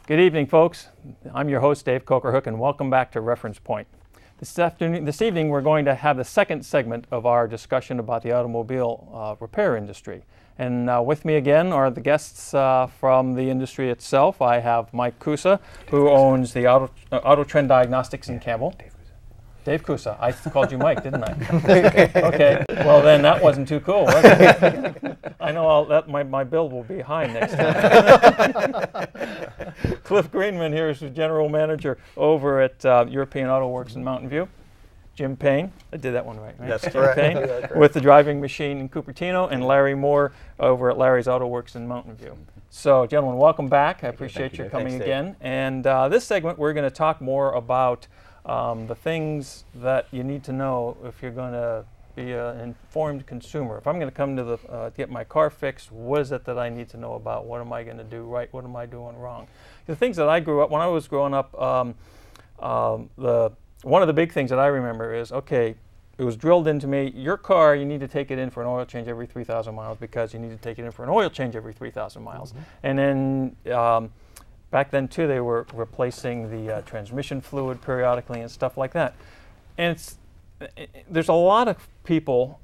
Good evening, folks. I'm your host, Dave Cokerhook, and welcome back to Reference Point. This evening, we're going to have the second segment of our discussion about the automobile repair industry. And with me again are the guests from the industry itself. I have Mike Kusa, who owns the Auto Trend Diagnostics in Campbell. Dave Kusa. I called you Mike, didn't I? Okay. Well, then that wasn't too cool, was it? I know my bill will be high next time. Cliff Greenman here is the general manager over at European Auto Works in Mountain View. Jim Payne, I did that one right? That's Jim correct. Payne, That's with the driving machine in Cupertino, and Larry Moore over at Larry's Auto Works in Mountain View. So, gentlemen, welcome back. I appreciate you coming again. And this segment, we're going to talk more about the things that you need to know if you're going to be an informed consumer. If I'm going to come to the get my car fixed, what is it that I need to know about? What am I going to do right? What am I doing wrong? The things that I grew up, when I was growing up, one of the big things that I remember is, okay, it was drilled into me, your car, you need to take it in for an oil change every 3,000 miles because you need to take it in for an oil change every 3,000 miles. Mm-hmm. And then back then, too, they were replacing the transmission fluid periodically and stuff like that. And there's a lot of people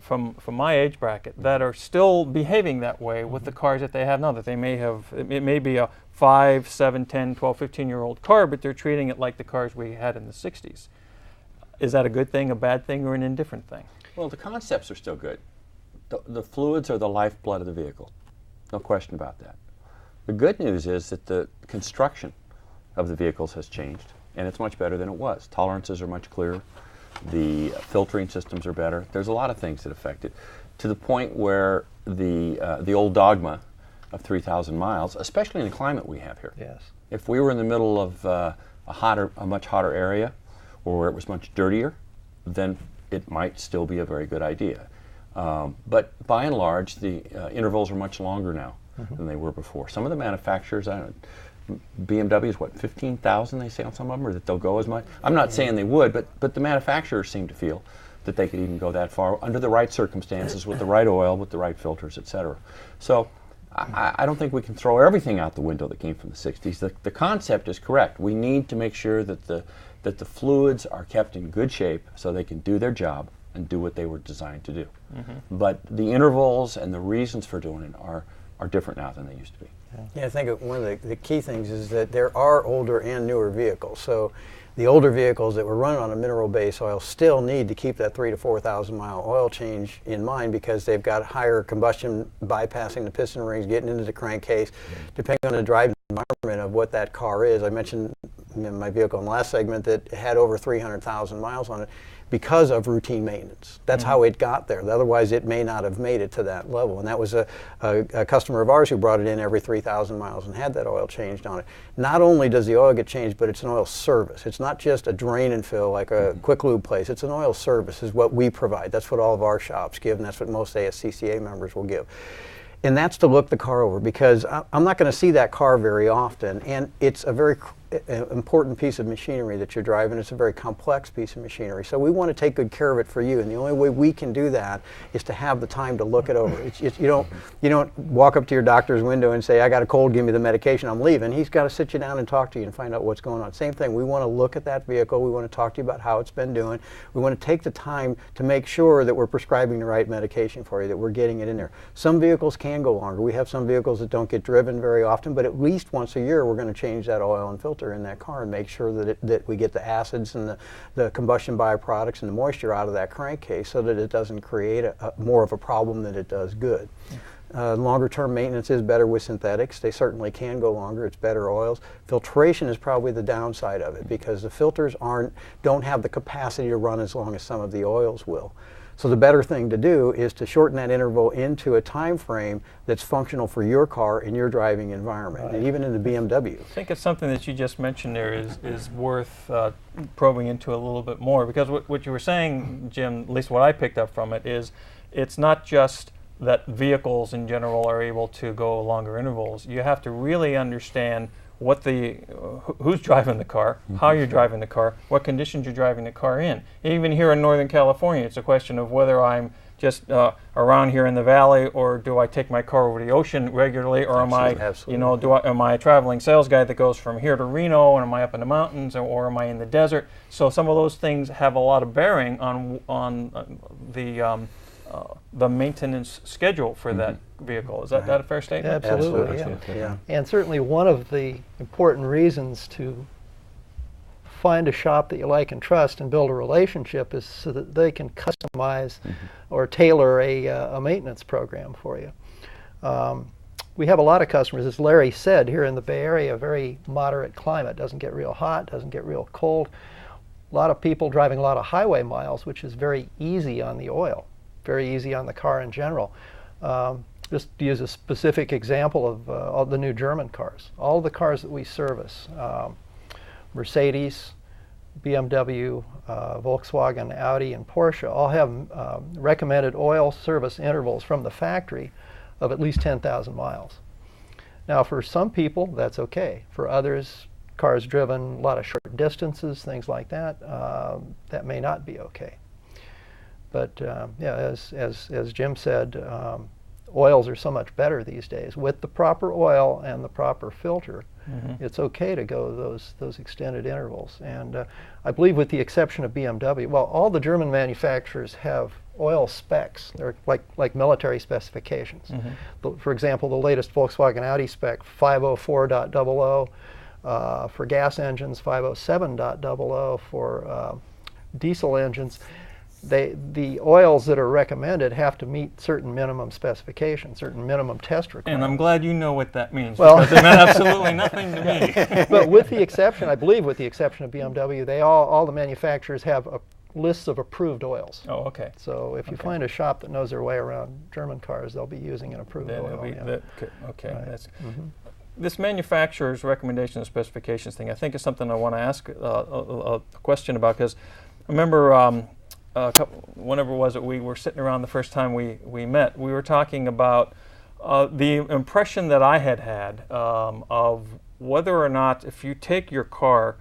from my age bracket that are still behaving that way with the cars that they have now, that they may have, it may be a 5, 7, 10, 12, 15-year-old car, but they're treating it like the cars we had in the 60s. Is that a good thing, a bad thing, or an indifferent thing? Well, the concepts are still good. The fluids are the lifeblood of the vehicle. No question about that. The good news is that the construction of the vehicles has changed, and it's much better than it was. Tolerances are much clearer. The filtering systems are better. There's a lot of things that affect it, to the point where the old dogma of 3,000 miles, especially in the climate we have here. Yes. If we were in the middle of a much hotter area, or where it was much dirtier, then it might still be a very good idea. But by and large, the intervals are much longer now than they were before. Some of the manufacturers, BMW is what, 15,000 they say on some of them, or that they'll go as much? I'm not saying they would, but the manufacturers seem to feel that they could even go that far under the right circumstances, with the right oil, with the right filters, etc. So I don't think we can throw everything out the window that came from the 60s. The concept is correct. We need to make sure that the fluids are kept in good shape so they can do their job and do what they were designed to do. Mm-hmm. But the intervals and the reasons for doing it are different now than they used to be. Yeah, I think one of the key things is that there are older and newer vehicles. So the older vehicles that were running on a mineral-based oil still need to keep that 3,000 to 4,000 mile oil change in mind, because they've got higher combustion bypassing the piston rings, getting into the crankcase, depending on the driving environment of what that car is. I mentioned in my vehicle in the last segment that it had over 300,000 miles on it because of routine maintenance. That's how it got there. Otherwise, it may not have made it to that level. And that was a customer of ours who brought it in every 3,000 miles and had that oil changed on it. Not only does the oil get changed, but it's an oil service. It's not just a drain and fill like a quick lube place. It's an oil service is what we provide. That's what all of our shops give, and that's what most ASCCA members will give. And that's to look the car over, because I'm not going to see that car very often, and it's a very important piece of machinery that you're driving. It's a very complex piece of machinery, so we want to take good care of it for you, and the only way we can do that is to have the time to look it over. You don't walk up to your doctor's window and say, I got a cold, give me the medication, I'm leaving. He's got to sit you down and talk to you and find out what's going on. Same thing, we want to look at that vehicle, we want to talk to you about how it's been doing, we want to take the time to make sure that we're prescribing the right medication for you, that we're getting it in there. Some vehicles can go longer. We have some vehicles that don't get driven very often, but at least once a year we're going to change that oil and filter in that car and make sure that we get the acids and the combustion byproducts and the moisture out of that crankcase so that it doesn't create more of a problem than it does good. Longer term maintenance is better with synthetics. They certainly can go longer. It's better oils. Filtration is probably the downside of it, because the filters don't have the capacity to run as long as some of the oils will. So the better thing to do is to shorten that interval into a time frame that's functional for your car in your driving environment, right. And even in the BMW. I think it's something that you just mentioned there is worth probing into a little bit more, because what you were saying, Jim, at least what I picked up from it, is it's not just that vehicles in general are able to go longer intervals. You have to really understand who's driving the car, how you're driving the car, what conditions you're driving the car in. Even here in Northern California, it's a question of whether I'm just around here in the valley, or do I take my car over the ocean regularly, or am I, Absolutely. you know, am I a traveling sales guy that goes from here to Reno, and am I up in the mountains, or am I in the desert? So some of those things have a lot of bearing on the maintenance schedule for that vehicle. Is that a fair statement? Absolutely, yeah. And certainly one of the important reasons to find a shop that you like and trust and build a relationship is so that they can customize or tailor a maintenance program for you. We have a lot of customers, as Larry said, here in the Bay Area, a very moderate climate. Doesn't get real hot, doesn't get real cold. A lot of people driving a lot of highway miles, which is very easy on the oil, very easy on the car in general. Just to use a specific example of all the new German cars. All the cars that we service, Mercedes, BMW, Volkswagen, Audi, and Porsche all have recommended oil service intervals from the factory of at least 10,000 miles. Now, for some people, that's okay. For others, cars driven a lot of short distances, things like that, that may not be okay. But yeah, as Jim said, oils are so much better these days. With the proper oil and the proper filter, it's okay to go those extended intervals. And I believe, with the exception of BMW, well, all the German manufacturers have oil specs. They're like military specifications. For example, the latest Volkswagen Audi spec, 504.00, for gas engines, 507.00 for diesel engines. The oils that are recommended have to meet certain minimum specifications, certain minimum test requirements. And I'm glad you know what that means, well, because it meant absolutely nothing to me. But with the exception, I believe with the exception of BMW, all the manufacturers have lists of approved oils. Oh, okay. So if you find a shop that knows their way around German cars, they'll be using an approved oil. Okay. Right. That's, this manufacturer's recommendation and specifications thing, I think, is something I want to ask a question about, because I remember whenever was it we were sitting around the first time we met, we were talking about the impression that I had of whether or not, if you take your car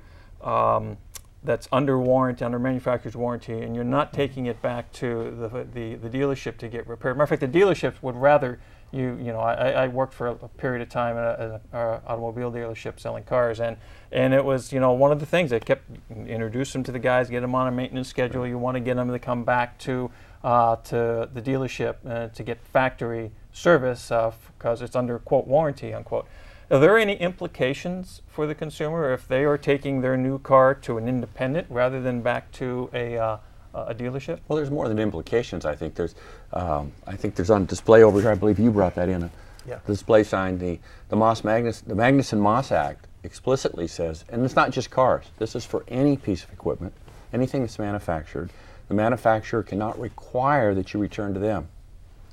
that's under warranty, under manufacturer's warranty, and you're not taking it back to the dealership to get repaired. Matter of fact, the dealerships would rather you know, I worked for a period of time at an automobile dealership selling cars, and it was, you know, one of the things that kept introduce them to the guys, get them on a maintenance schedule. You want to get them to come back to the dealership to get factory service because it's under, quote, warranty, unquote. Are there any implications for the consumer if they are taking their new car to an independent rather than back to a dealership? Well, there's more than implications. I think there's on display over here. I believe you brought that in. The display sign. The Magnuson-Moss Act explicitly says, and it's not just cars. This is for any piece of equipment, anything that's manufactured. The manufacturer cannot require that you return to them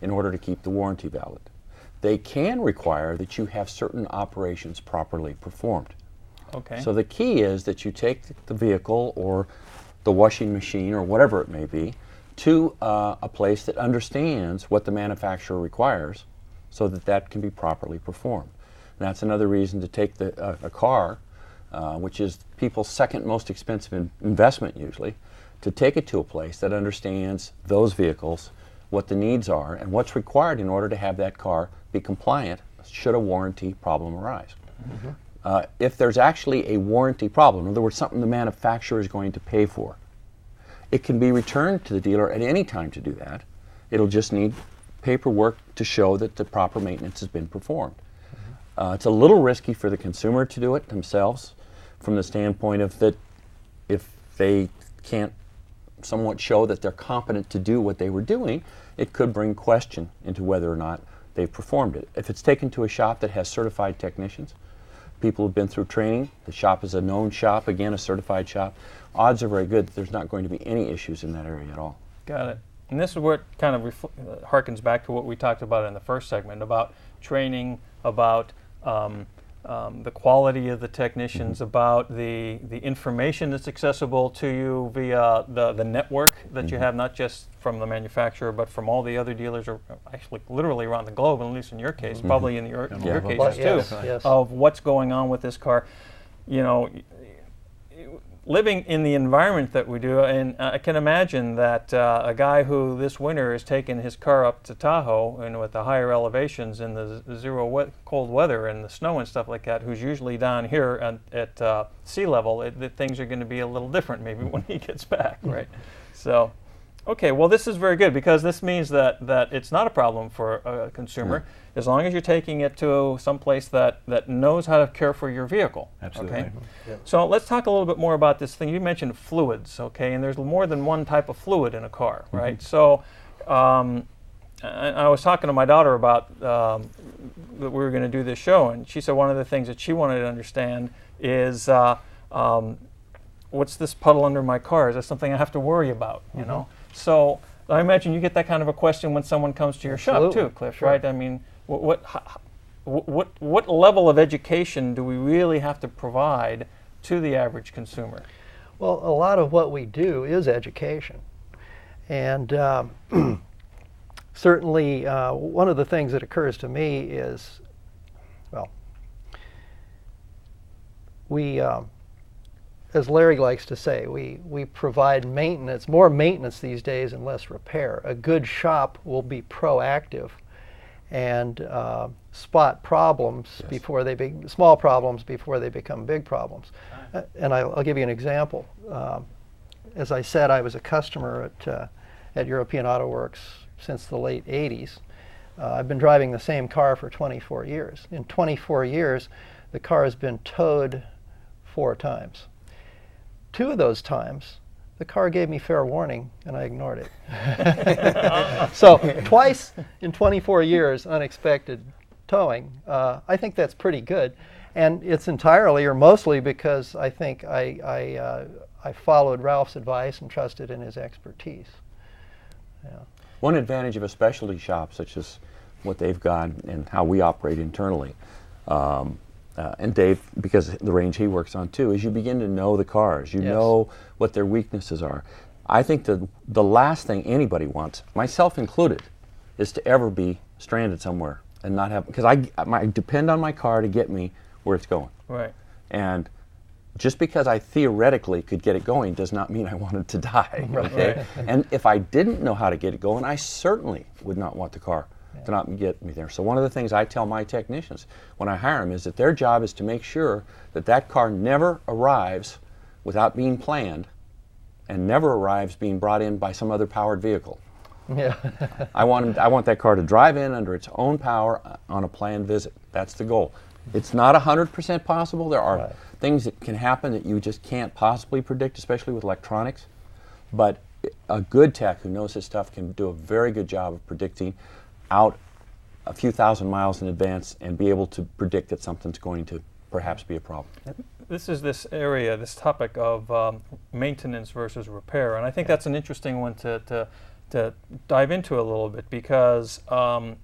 in order to keep the warranty valid. They can require that you have certain operations properly performed. Okay. So the key is that you take the vehicle or the washing machine or whatever it may be to a place that understands what the manufacturer requires so that can be properly performed. And that's another reason to take a car, which is people's second most expensive investment usually, to take it to a place that understands those vehicles, what the needs are, and what's required in order to have that car be compliant should a warranty problem arise. If there's actually a warranty problem, in other words, something the manufacturer is going to pay for, it can be returned to the dealer at any time to do that. It'll just need paperwork to show that the proper maintenance has been performed. It's a little risky for the consumer to do it themselves from the standpoint of that if they can't somewhat show that they're competent to do what they were doing, it could bring question into whether or not they've performed it. If it's taken to a shop that has certified technicians, people who've been through training, the shop is a known shop, again, a certified shop, odds are very good that there's not going to be any issues in that area at all. Got it. And this is where it kind of harkens back to what we talked about in the first segment about training, about the quality of the technicians, about the information that's accessible to you via the network that you have, not just from the manufacturer, but from all the other dealers, or actually literally around the globe, at least in your case, probably in your cases too, Yes. of what's going on with this car. You know, living in the environment that we do, and I can imagine that a guy who this winter has taken his car up to Tahoe and with the higher elevations and the cold weather and the snow and stuff like that, who's usually down here at sea level, things are going to be a little different maybe when he gets back, right? So, okay, well this is very good because this means that it's not a problem for a consumer as long as you're taking it to some place that knows how to care for your vehicle. Absolutely. Okay? So let's talk a little bit more about this thing. You mentioned fluids, okay, and there's more than one type of fluid in a car, right? So I was talking to my daughter about that we were going to do this show, and she said one of the things that she wanted to understand is what's this puddle under my car? Is that something I have to worry about, you know? So I imagine you get that kind of a question when someone comes to your shop too, Cliff, right? I mean, what level of education do we really have to provide to the average consumer? Well, a lot of what we do is education. And certainly one of the things that occurs to me is, well, we, as Larry likes to say, we provide maintenance, more maintenance these days and less repair. A good shop will be proactive and spot problems before they small problems before they become big problems. And I'll give you an example. As I said, I was a customer at European Auto Works since the late 80s. I've been driving the same car for 24 years. In 24 years, the car has been towed 4 times. 2 of those times, the car gave me fair warning, and I ignored it. So twice in 24 years, unexpected towing. I think that's pretty good, and it's entirely or mostly because I think I followed Ralph's advice and trusted in his expertise. Yeah. One advantage of a specialty shop, such as what they've got and how we operate internally, and Dave, because of the range he works on too, is you begin to know the cars. You know what their weaknesses are. I think the last thing anybody wants, myself included, is to ever be stranded somewhere and not have, because I depend on my car to get me where it's going. Right. And just because I theoretically could get it going does not mean I wanted to die. Okay? And if I didn't know how to get it going, I certainly would not want the car to not get me there. So one of the things I tell my technicians when I hire them is that their job is to make sure that that car never arrives without being planned and never arrives being brought in by some other powered vehicle. Yeah. I want that car to drive in under its own power on a planned visit. That's the goal. It's not 100% possible. There are things that can happen that you just can't possibly predict, especially with electronics. But a good tech who knows his stuff can do a very good job of predicting out a few thousand miles in advance and be able to predict that something's going to perhaps be a problem. This is this area, this topic of maintenance versus repair, and I think that's an interesting one to dive into a little bit because you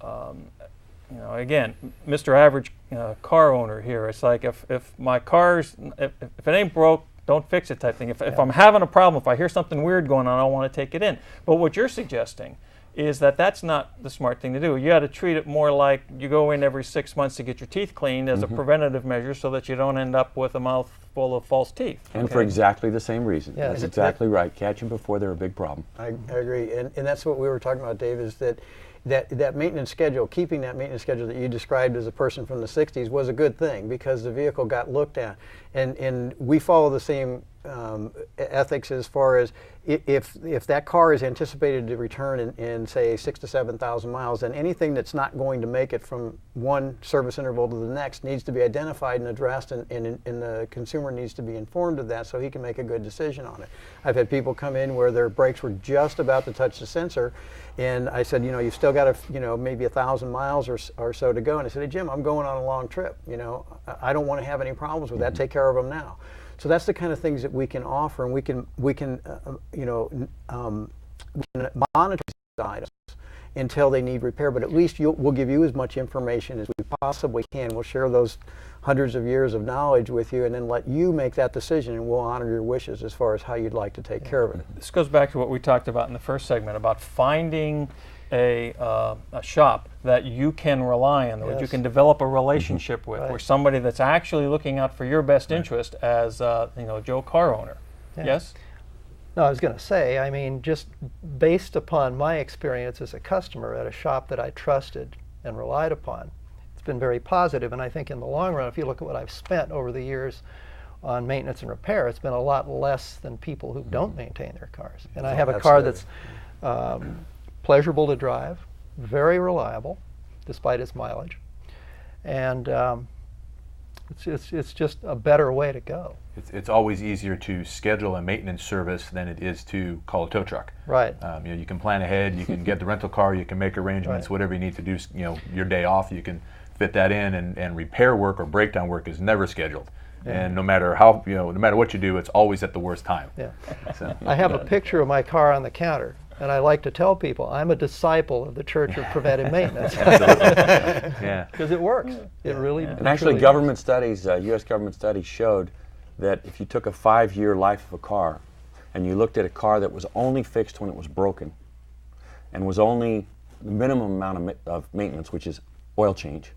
know, again, Mr. Average car owner here, it's like if my car's, if it ain't broke, don't fix it type thing. If I'm having a problem, if I hear something weird going on, I want to take it in. But what you're suggesting is that that's not the smart thing to do. You got to treat it more like you go in every 6 months to get your teeth cleaned as a preventative measure so that you don't end up with a mouth full of false teeth. And for exactly the same reason. Yeah. That's exactly right. Catch them before they're a big problem. I agree, and that's what we were talking about, Dave, is that maintenance schedule, keeping that maintenance schedule that you described as a person from the 60s was a good thing because the vehicle got looked at. And we follow the same ethics as far as if that car is anticipated to return in say 6,000 to 7,000 miles, then anything that's not going to make it from one service interval to the next needs to be identified and addressed, and the consumer needs to be informed of that so he can make a good decision on it. I've had people come in where their brakes were just about to touch the sensor, and I said, you know, you've still got maybe 1,000 miles or so to go, and I said, hey Jim, I'm going on a long trip, you know, I don't want to have any problems with that, take care of them now. So that's the kind of things that we can offer, and we can monitor these items until they need repair. But at least we'll give you as much information as we possibly can. We'll share those hundreds of years of knowledge with you, and then let you make that decision, and we'll honor your wishes as far as how you'd like to take care of it. This goes back to what we talked about in the first segment about finding a shop that you can rely on, that you Yes. can develop a relationship with, Right. where somebody that's actually looking out for your best interest as Joe, car owner. Yeah. Yes? No, I was going to say, I mean, just based upon my experience as a customer at a shop that I trusted and relied upon, it's been very positive. And I think in the long run, if you look at what I've spent over the years on maintenance and repair, it's been a lot less than people who don't maintain their cars. And I have a car that's pleasurable to drive, very reliable, despite its mileage, and it's just a better way to go. It's always easier to schedule a maintenance service than it is to call a tow truck. Right. You can plan ahead. You can get the rental car. You can make arrangements. Right. Whatever you need to do. Your day off, you can fit that in. And repair work or breakdown work is never scheduled. Yeah. And no matter how no matter what you do, it's always at the worst time. Yeah. So. I have a picture of my car on the counter, and I like to tell people I'm a disciple of the Church of Preventive Maintenance. Yeah. Because it works. It really. And actually, government studies, U.S. government studies showed that if you took a 5-year life of a car and you looked at a car that was only fixed when it was broken and was only the minimum amount of maintenance, which is oil change,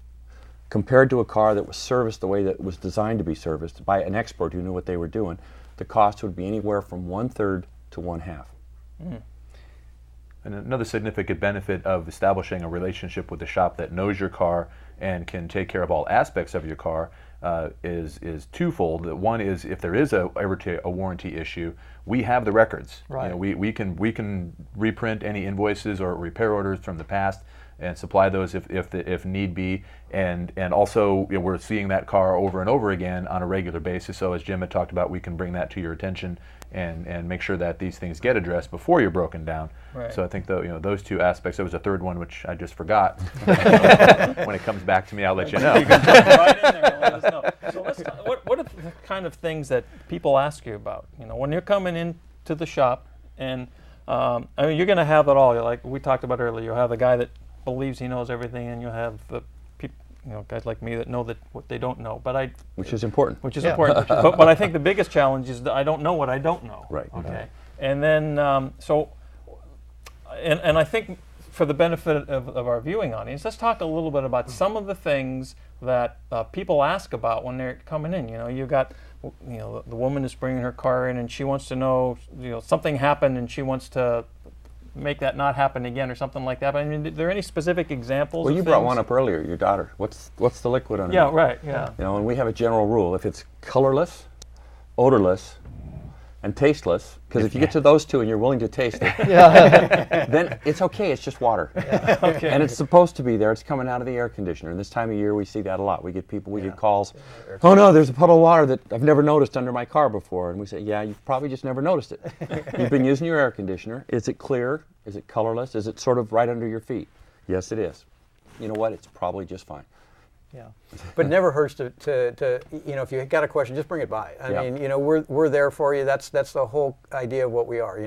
compared to a car that was serviced the way that it was designed to be serviced by an expert who knew what they were doing, the cost would be anywhere from 1/3 to 1/2. Mm. And another significant benefit of establishing a relationship with a shop that knows your car and can take care of all aspects of your car is twofold. One is if there is a warranty issue, we have the records. Right. We can reprint any invoices or repair orders from the past and supply those if need be. And also we're seeing that car over and over again on a regular basis. So as Jim had talked about, we can bring that to your attention and make sure that these things get addressed before you're broken down. Right. So I think those two aspects. There was a third one which I just forgot. When it comes back to me, I'll let you know. You can jump right in there and let us know. So let's talk, what are the kind of things that people ask you about? When you're coming into the shop, and I mean, you're going to have it all. Like we talked about earlier, you'll have the guy that believes he knows everything, and you'll have the guys like me that know what they don't know. Which is important. Which is important. But I think the biggest challenge is that I don't know what I don't know. Right. Okay. And then and I think for the benefit of our viewing audience, let's talk a little bit about some of the things that people ask about when they're coming in. You got the woman is bringing her car in and she wants to know something happened and she wants to make that not happen again or something like that. But I mean, are there any specific examples? Well, of you brought things? one up earlier, your daughter. What's the liquid underneath? Yeah, right, yeah. And we have a general rule. If it's colorless, odorless, and tasteless, because if you get to those two and you're willing to taste it, then it's okay, it's just water. Yeah. Okay. And it's supposed to be there, it's coming out of the air conditioner. And this time of year we see that a lot. We get calls, oh no, there's a puddle of water that I've never noticed under my car before. And we say, yeah, you've probably just never noticed it. You've been using your air conditioner. Is it clear? Is it colorless? Is it sort of right under your feet? Yes, it is. You know what? It's probably just fine. Yeah. But it never hurts to if you got a question, just bring it by. I mean, we're there for you. That's the whole idea of what we are.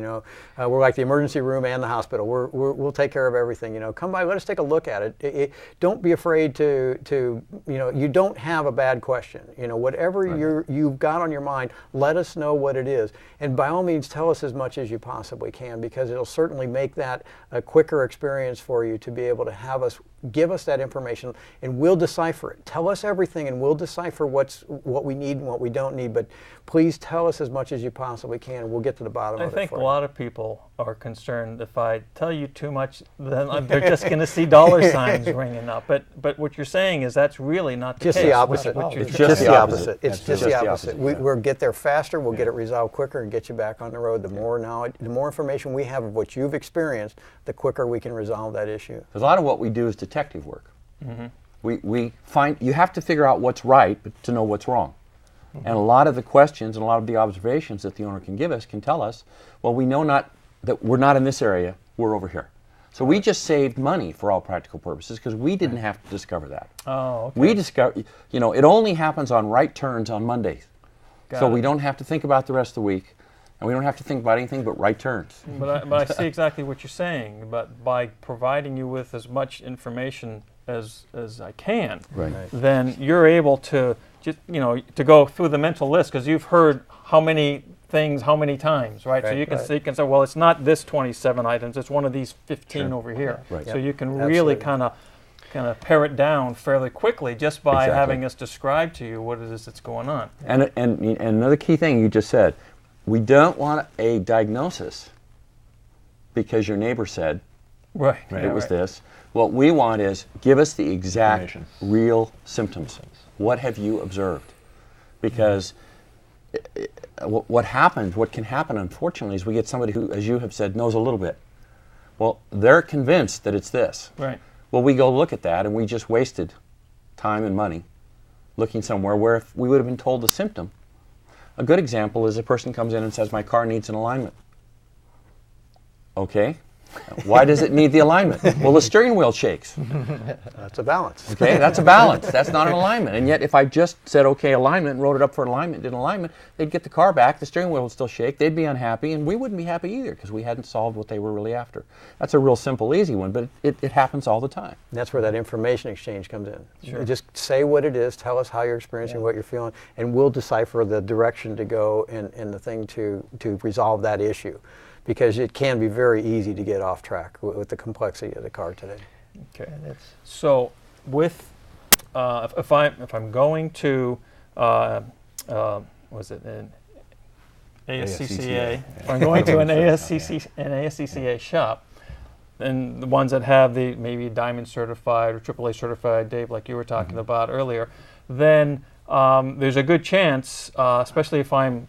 We're like the emergency room and the hospital. We'll take care of everything. Come by, let us take a look at it. Don't be afraid to you don't have a bad question. Whatever you've got on your mind, let us know what it is. And by all means, tell us as much as you possibly can, because it'll certainly make that a quicker experience for you to be able to give us that information, and we'll decipher it. Tell us everything, and we'll decipher what we need and what we don't need. But please tell us as much as you possibly can, and we'll get to the bottom of it. I think a lot of people are concerned if I tell you too much, then they're just going to see dollar signs ringing up. But what you're saying is that's really not the just case. The opposite. It's just the opposite. It's That's just the opposite. We'll get there faster. We'll get it resolved quicker and get you back on the road. The more knowledge, the more information we have of what you've experienced, the quicker we can resolve that issue. Because a lot of what we do is detective work. Mm-hmm. We find you have to figure out what's right to know what's wrong. Mm-hmm. And a lot of the questions and a lot of the observations that the owner can give us can tell us, well, we know that we're not in this area, we're over here. So we just saved money for all practical purposes because we didn't have to discover that. Oh, okay. We discover, it only happens on right turns on Mondays. So we don't have to think about the rest of the week. and we don't have to think about anything but right turns. But I see exactly what you're saying. But by providing you with as much information as I can, Right. then you're able to just to go through the mental list, because you've heard how many things how many times, right? So Right. you can say, well, it's not this 27 items, it's one of these 15 over here. Right. So Yep. you can really Absolutely. kind of pare it down fairly quickly just by Exactly. having us describe to you what it is that's going on. And another key thing you just said, we don't want a diagnosis because your neighbor said Right. it was this. What we want is give us the exact Information. real symptoms. What have you observed? Because what can happen, unfortunately, is we get somebody who, as you have said, knows a little bit. Well, they're convinced that it's this. Right. Well, we go look at that, and we just wasted time and money looking somewhere where if we would have been told the symptom. A good example is a person comes in and says, my car needs an alignment. Okay. Why does it need the alignment? Well, the steering wheel shakes. That's a balance. Okay, that's a balance. That's not an alignment. And yet, if I just said, okay, alignment, and wrote it up for alignment, did an alignment, they'd get the car back, the steering wheel would still shake, they'd be unhappy, and we wouldn't be happy either because we hadn't solved what they were really after. That's a real simple, easy one, but it happens all the time. And that's where that information exchange comes in. Sure. You just say what it is, tell us how you're experiencing, what you're feeling, and we'll decipher the direction to go and the thing to resolve that issue. Because it can be very easy to get off track with the complexity of the car today. Okay. And it's So with if I'm going to was it an ASCCA? If I'm going to an ASCCA shop, and the ones that have the maybe Diamond certified or AAA certified, Dave, like you were talking about earlier, then there's a good chance, especially if I'm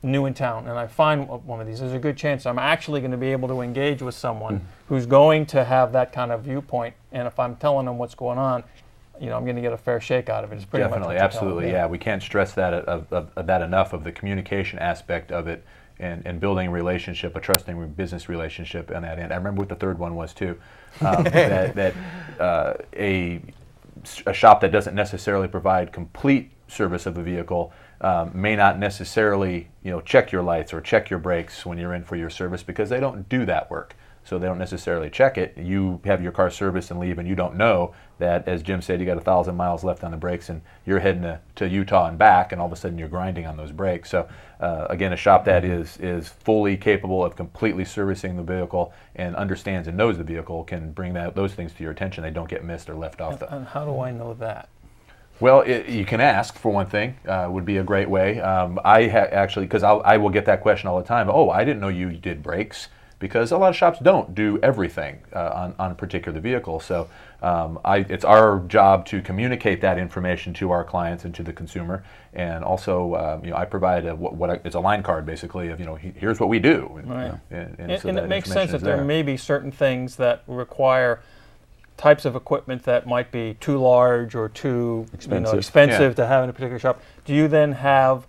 new in town and I find one of these, there's a good chance I'm actually going to be able to engage with someone who's going to have that kind of viewpoint. And if I'm telling them what's going on, I'm going to get a fair shake out of it. It's pretty Definitely, much what you tell absolutely, them. yeah. We can't stress that that enough, of the communication aspect of it, and building a relationship, a trusting business relationship on that end. I remember what the third one was too. That a shop that doesn't necessarily provide complete service of the vehicle may not necessarily check your lights or check your brakes when you're in for your service, because they don't do that work. So they don't necessarily check it. You have your car serviced and leave, and you don't know that, as Jim said, you got 1,000 miles left on the brakes, and you're heading to Utah and back, and all of a sudden you're grinding on those brakes. So again, a shop that is fully capable of completely servicing the vehicle and understands and knows the vehicle can bring those things to your attention. They don't get missed or left off. And how do I know that? Well, you can ask, for one thing, would be a great way. I actually, because I will get that question all the time. Oh, I didn't know you did brakes, because a lot of shops don't do everything on a particular vehicle. So it's our job to communicate that information to our clients and to the consumer. And also, I provide it's a line card, basically, of here's what we do. Right. And so And that it makes information sense is that there may be certain things that require types of equipment that might be too large or too expensive to have in a particular shop. Do you then have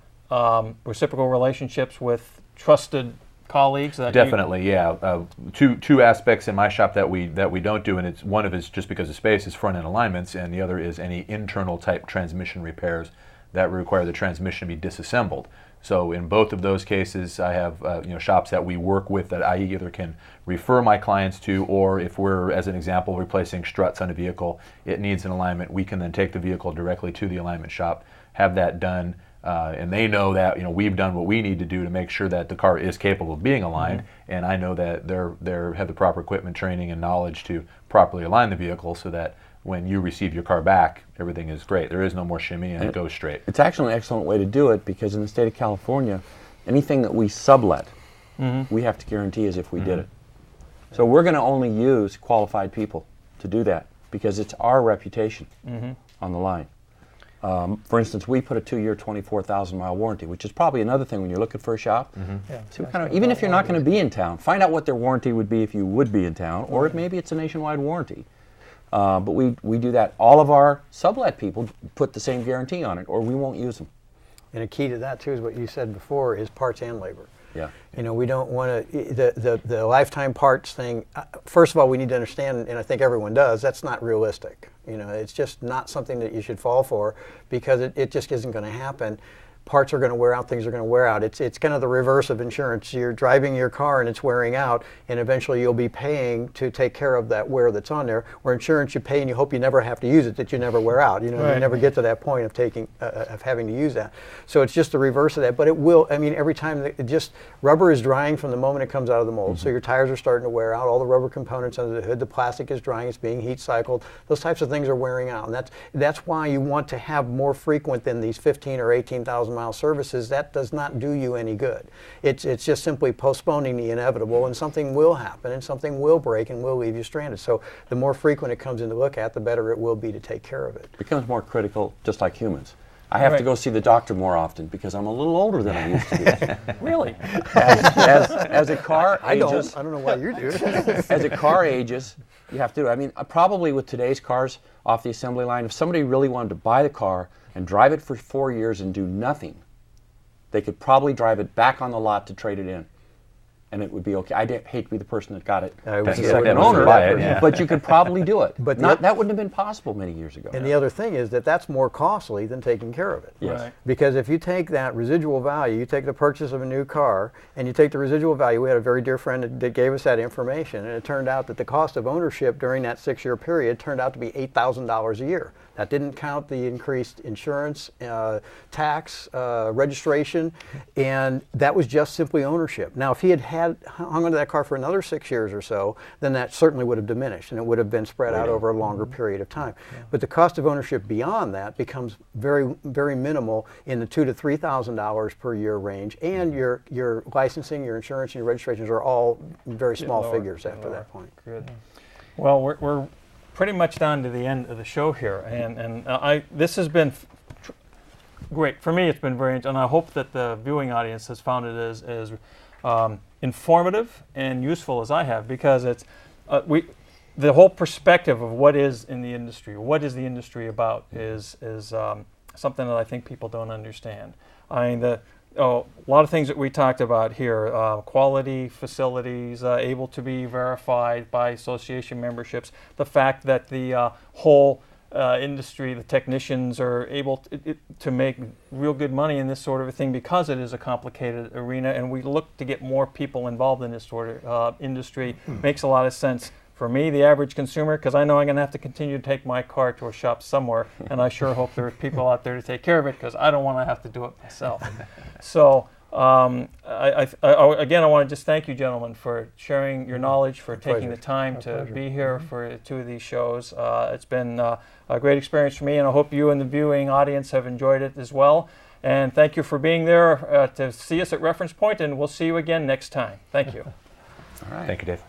reciprocal relationships with trusted colleagues? Definitely, yeah. Two aspects in my shop that we don't do, and it's one of it's just because of space, is front end alignments, and the other is any internal type transmission repairs that require the transmission to be disassembled. So in both of those cases, I have shops that we work with that I either can refer my clients to, or if we're, as an example, replacing struts on a vehicle, it needs an alignment, we can then take the vehicle directly to the alignment shop, have that done, and they know that we've done what we need to do to make sure that the car is capable of being aligned, and I know that they have the proper equipment, training, and knowledge to properly align the vehicle, so that when you receive your car back, everything is great. There is no more shimmy, and it goes straight. It's actually an excellent way to do it, because in the state of California, anything that we sublet, we have to guarantee as if we did it. So we're going to only use qualified people to do that, because it's our reputation on the line. For instance, we put a 2-year, 24,000-mile warranty, which is probably another thing when you're looking for a shop. yeah, So even if you're not going to be in town, find out what their warranty would be if you would be in town, or if maybe it's a nationwide warranty. But we do that. All of our sublet people put the same guarantee on it, or we won't use them. And a key to that too is what you said before, is parts and labor. Yeah. We don't want to, the lifetime parts thing, first of all, we need to understand, and I think everyone does, that's not realistic. It's just not something that you should fall for, because it just isn't going to happen. parts are going to wear out, things are going to wear out. It's kind of the reverse of insurance. You're driving your car and it's wearing out, and eventually you'll be paying to take care of that wear that's on there. Where insurance, you pay and you hope you never have to use it, that you never wear out. You know, Right. you never get to that point of taking of having to use that. So it's just the reverse of that. But it will. I mean, every time rubber is drying from the moment it comes out of the mold. So your tires are starting to wear out. All the rubber components under the hood, the plastic is drying. It's being heat cycled. Those types of things are wearing out, and that's why you want to have more frequent than these 15 or 18,000 mile services. That does not do you any good. It's just simply postponing the inevitable, and something will happen, and something will break, and will leave you stranded. So the more frequent it comes into look at, the better it will be to take care of it. It becomes more critical, just like humans. I have to go see the doctor more often because I'm a little older than I used to be. Really? As a car ages, I don't know why you do. as a car ages, you have to. I mean, probably with today's cars off the assembly line, if somebody really wanted to buy the car and drive it for 4 years and do nothing, they could probably drive it back on the lot to trade it in, and it would be okay. I'd hate to be the person that got it I as a would- second I would owner, buy it, yeah. but you could probably do it. But That wouldn't have been possible many years ago. And the other thing is that's more costly than taking care of it. Yes. Right. Because if you take that residual value, you take the purchase of a new car, and you take the residual value, we had a very dear friend that gave us that information, and it turned out that the cost of ownership during that 6-year period turned out to be $8,000 a year. That didn't count the increased insurance, tax, registration, and that was just simply ownership. Now, if he had hung onto that car for another 6 years or so, then that certainly would have diminished, and it would have been spread out over a longer period of time. But the cost of ownership beyond that becomes very, very minimal in the $2,000 to $3,000 per year range, and your licensing, your insurance, and your registrations are all very small lower, figures get after lower. that point. Good. Well, we're pretty much down to the end of the show here, and this has been great for me. It's been very, and I hope that the viewing audience has found it as informative and useful as I have, because it's the whole perspective of what is in the industry, what is the industry about, is something that I think people don't understand. I mean, a lot of things that we talked about here, quality facilities, able to be verified by association memberships, the fact that the whole industry, the technicians are able to make real good money in this sort of a thing because it is a complicated arena, and we look to get more people involved in this sort of industry. Makes a lot of sense for me, the average consumer, because I know I'm going to have to continue to take my car to a shop somewhere, and I sure hope there are people out there to take care of it, because I don't want to have to do it myself. So again, I want to just thank you, gentlemen, for sharing your knowledge, for taking the time to be here for 2 of these shows. It's been a great experience for me, and I hope you and the viewing audience have enjoyed it as well. And thank you for being there to see us at Reference Point, and we'll see you again next time. Thank you. All right. Thank you, Dave.